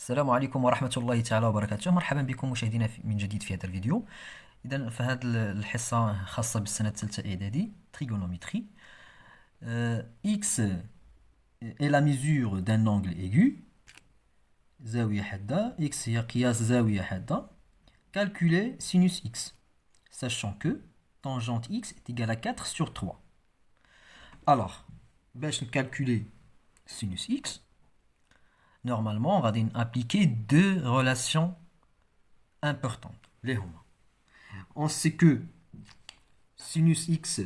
السلام عليكم ورحمة الله تعالى وبركاته. مرحبا بكم مشاهدينا من جديد في هذا الفيديو. إذا فهذه الحصة خاصة بالسنة الثالثة إعدادي trigonométrie. X est la mesure d'un angle aigu. زاوية حادة. X هي قياس زاوية حادة. Calculer sinus X. Sachant que tangente X est égale à 4 sur 3. Alors, باش calculer sinus X, normalement, on va appliquer deux relations importantes. Les huma. On sait que sinus x,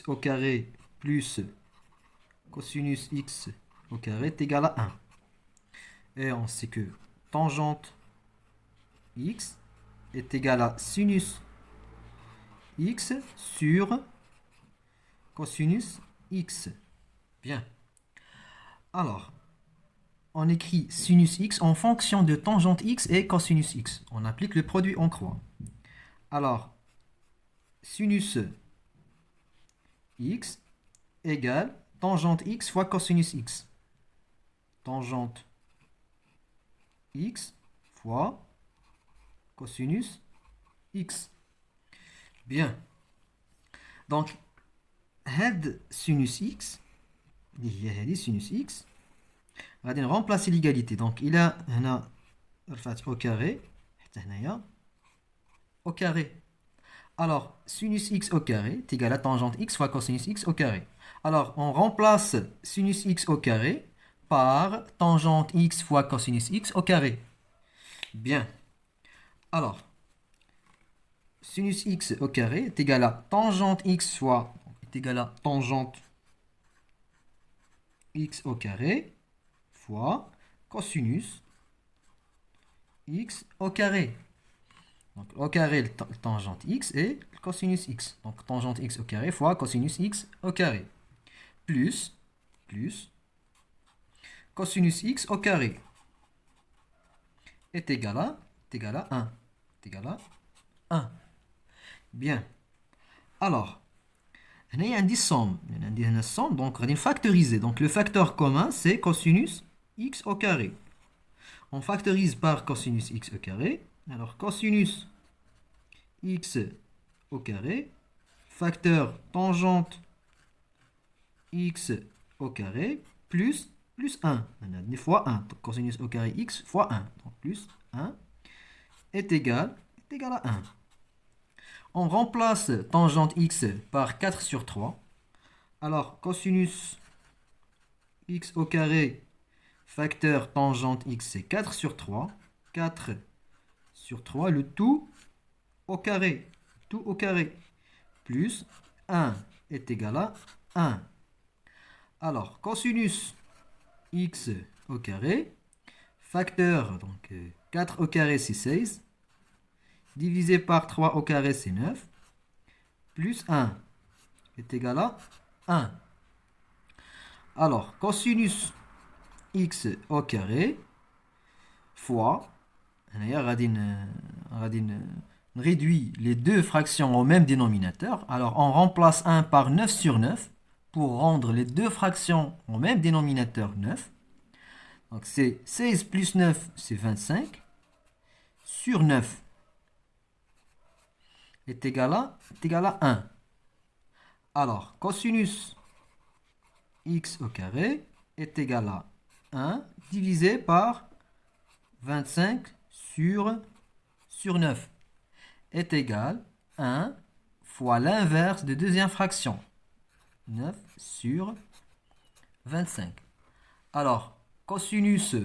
au carré plus cosinus x au carré est égal à 1. Et on sait que tangente x est égal à sinus x sur cosinus x. Bien. Alors, on écrit sinus x en fonction de tangente x et cosinus x. On applique le produit en croix. Alors, sinus x égale tangente x fois cosinus x. Tangente x fois cosinus x. Bien. Donc, head sinus x, sinus x, on va remplacer l'égalité. Donc, il a au carré, au carré. Alors, sinus x au carré est égal à tangente x fois cosinus x au carré. Alors, on remplace sinus x au carré par tangente x fois cosinus x au carré. Bien. Alors, sinus x au carré est égal à tangente x fois est égal à tangente x au carré fois cosinus x au carré. Donc, au carré, le tangente x et le cosinus x. Donc, tangente x au carré fois cosinus x au carré. Plus cosinus x au carré est égal à 1. Est égal à 1. Bien. Alors, il y a une somme. Donc, on va factoriser. Donc, le facteur commun, c'est cosinus x au carré. On factorise par cosinus x au carré. Alors, cosinus x au carré, facteur tangente x au carré, plus 1. On a fois 1. Donc, cosinus au carré x fois 1. Donc, plus 1 est égal à 1. On remplace tangente x par 4 sur 3. Alors, cosinus x au carré, facteur tangente x, c'est 4 sur 3. 4 sur 3, le tout au carré. Tout au carré. Plus 1 est égal à 1. Alors, cosinus x au carré, facteur, donc 4 au carré, c'est 16. Divisé par 3 au carré, c'est 9. Plus 1 est égal à 1. Alors, cosinus x au carré fois, on réduit les deux fractions au même dénominateur. Alors, on remplace 1 par 9 sur 9 pour rendre les deux fractions au même dénominateur 9. Donc, c'est 16 plus 9, c'est 25. Sur 9 est égal à 1. Alors, cosinus x au carré est égal à 1 divisé par 25 sur 9 est égal à 1 fois l'inverse de deuxième fraction. 9 sur 25. Alors, cosinus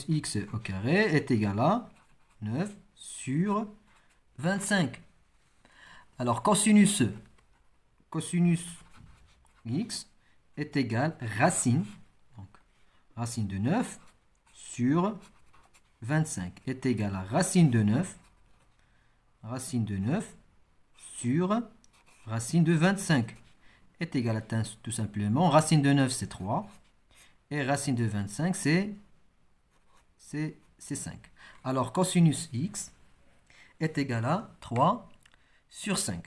x au carré est égal à 9 sur 25. Alors, cosinus x est égal à racine. Donc, racine de 9 sur 25 est égal à racine de 9 sur racine de 25 est égal à tout simplement racine de 9 c'est 3 et racine de 25 c'est 5. Alors cosinus x est égal à 3 sur 5.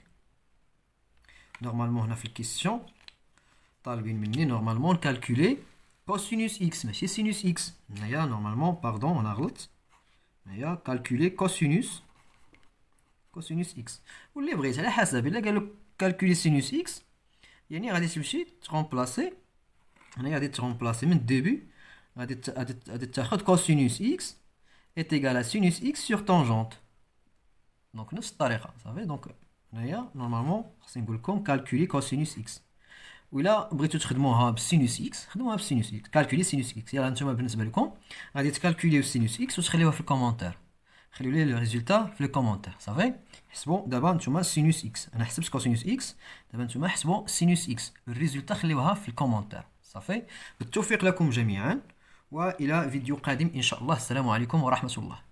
Normalement on a fait question. طالبين مني نورمالمون كالكولي كوسينوس اكس ماشي سينوس اكس. هنايا نورمالمون باردون انا غلطت. هنايا كالكولي كوسينوس اكس. واللي بغيت على حسب. الا قالوا كالكولي سينوس اكس يعني غادي تمشي ترومبلاسي. هنايا غادي ترومبلاسي من الديبي. غادي تاخد كوسينوس اكس est égal à sinus x sur tangente. Donc نفس الطريقه صافي. دونك هنايا نورمالمون خصني نقول لكم كالكولي كوسينوس اكس. وإلا بغيتو تخدموها بالسينوس اكس خدموها بالسينوس اكس. كالكولي سينوس اكس. يلا نتوما بالنسبه لكم غادي تكالكوليو السينوس اكس وتخليوها في الكومونتير. خليو لي لو ريزولتا في الكومونتير صافي. حسبوا دابا نتوما سينوس اكس. انا حسبت كوسينوس اكس. دابا نتوما حسبوا سينوس اكس. الريزولتا خليوها في الكومونتير صافي. بالتوفيق لكم جميعا والى فيديو قادم ان شاء الله. السلام عليكم ورحمه الله.